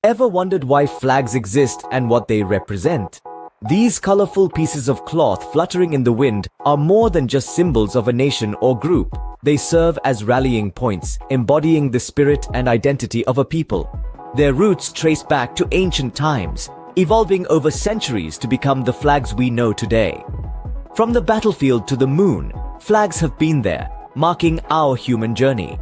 Ever wondered why flags exist and what they represent? These colorful pieces of cloth fluttering in the wind are more than just symbols of a nation or group. They serve as rallying points, embodying the spirit and identity of a people. Their roots trace back to ancient times, evolving over centuries to become the flags we know today. From the battlefield to the moon, flags have been there, marking our human journey.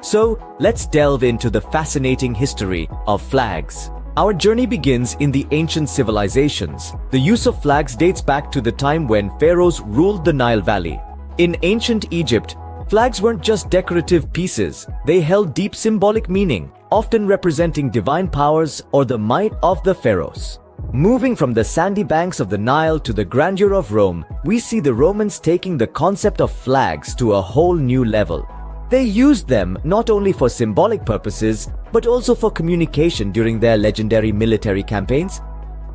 So, let's delve into the fascinating history of flags. Our journey begins in the ancient civilizations. The use of flags dates back to the time when pharaohs ruled the Nile Valley. In ancient Egypt, flags weren't just decorative pieces. They held deep symbolic meaning, often representing divine powers or the might of the pharaohs. Moving from the sandy banks of the Nile to the grandeur of Rome, we see the Romans taking the concept of flags to a whole new level. They used them not only for symbolic purposes, but also for communication during their legendary military campaigns.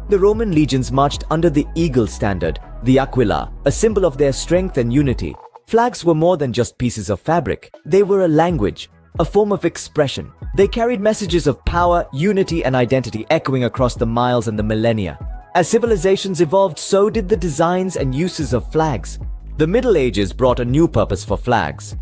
The Roman legions marched under the eagle standard, the aquila, a symbol of their strength and unity. Flags were more than just pieces of fabric. They were a language, a form of expression. They carried messages of power, unity, and identity echoing across the miles and the millennia. As civilizations evolved, so did the designs and uses of flags. The Middle Ages brought a new purpose for flags.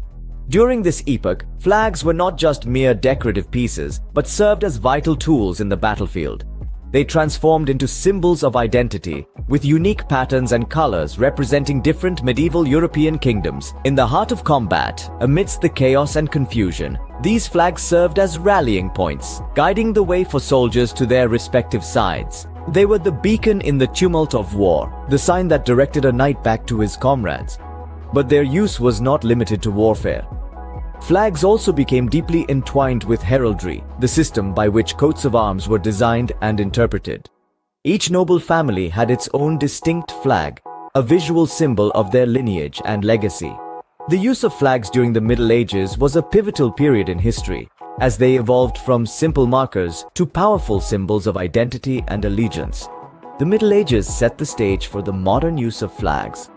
During this epoch, flags were not just mere decorative pieces, but served as vital tools in the battlefield. They transformed into symbols of identity, with unique patterns and colors representing different medieval European kingdoms. In the heart of combat, amidst the chaos and confusion, these flags served as rallying points, guiding the way for soldiers to their respective sides. They were the beacon in the tumult of war, the sign that directed a knight back to his comrades. But their use was not limited to warfare. Flags also became deeply entwined with heraldry, the system by which coats of arms were designed and interpreted. Each noble family had its own distinct flag, a visual symbol of their lineage and legacy. The use of flags during the Middle Ages was a pivotal period in history, as they evolved from simple markers to powerful symbols of identity and allegiance. The Middle Ages set the stage for the modern use of flags.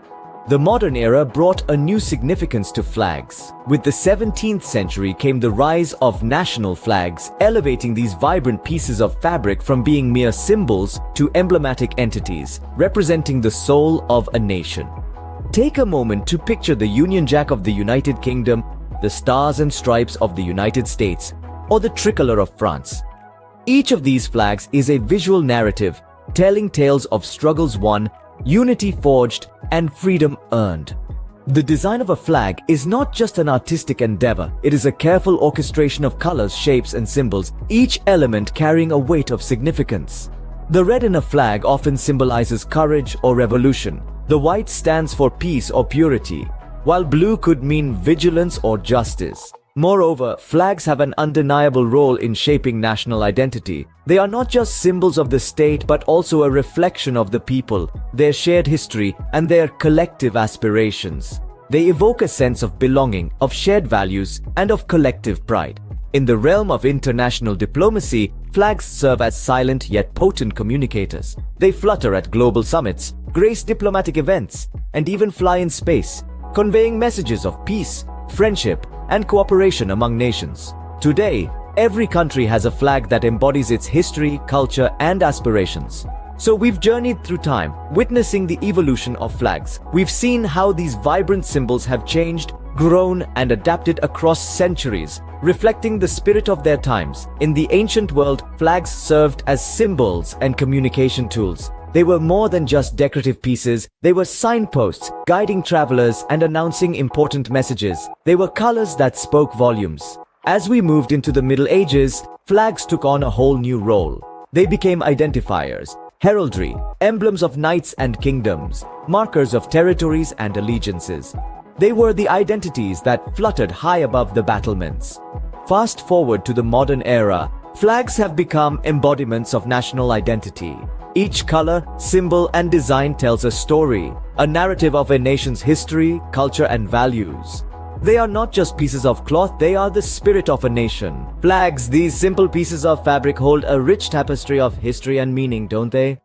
The modern era brought a new significance to flags. With the 17th century came the rise of national flags, elevating these vibrant pieces of fabric from being mere symbols to emblematic entities, representing the soul of a nation. Take a moment to picture the Union Jack of the United Kingdom, the Stars and Stripes of the United States, or the Tricolor of France. Each of these flags is a visual narrative, telling tales of struggles won, unity forged, and freedom earned. The design of a flag is not just an artistic endeavor, it is a careful orchestration of colors, shapes, and symbols, each element carrying a weight of significance. The red in a flag often symbolizes courage or revolution. The white stands for peace or purity, while blue could mean vigilance or justice. Moreover, flags have an undeniable role in shaping national identity. They are not just symbols of the state but also a reflection of the people, their shared history, and their collective aspirations. They evoke a sense of belonging, of shared values, and of collective pride. In the realm of international diplomacy, flags serve as silent yet potent communicators. They flutter at global summits, grace diplomatic events, and even fly in space, conveying messages of peace, friendship, and cooperation among nations. Today, every country has a flag that embodies its history, culture, and aspirations. So we've journeyed through time, witnessing the evolution of flags. We've seen how these vibrant symbols have changed, grown, and adapted across centuries, reflecting the spirit of their times. In the ancient world, flags served as symbols and communication tools. They were more than just decorative pieces. They were signposts, guiding travelers and announcing important messages. They were colors that spoke volumes. As we moved into the Middle Ages, flags took on a whole new role. They became identifiers, heraldry, emblems of knights and kingdoms, markers of territories and allegiances. They were the identities that fluttered high above the battlements. Fast forward to the modern era, flags have become embodiments of national identity. Each color, symbol, and design tells a story, a narrative of a nation's history, culture, and values. They are not just pieces of cloth, they are the spirit of a nation. Flags, these simple pieces of fabric, hold a rich tapestry of history and meaning, don't they?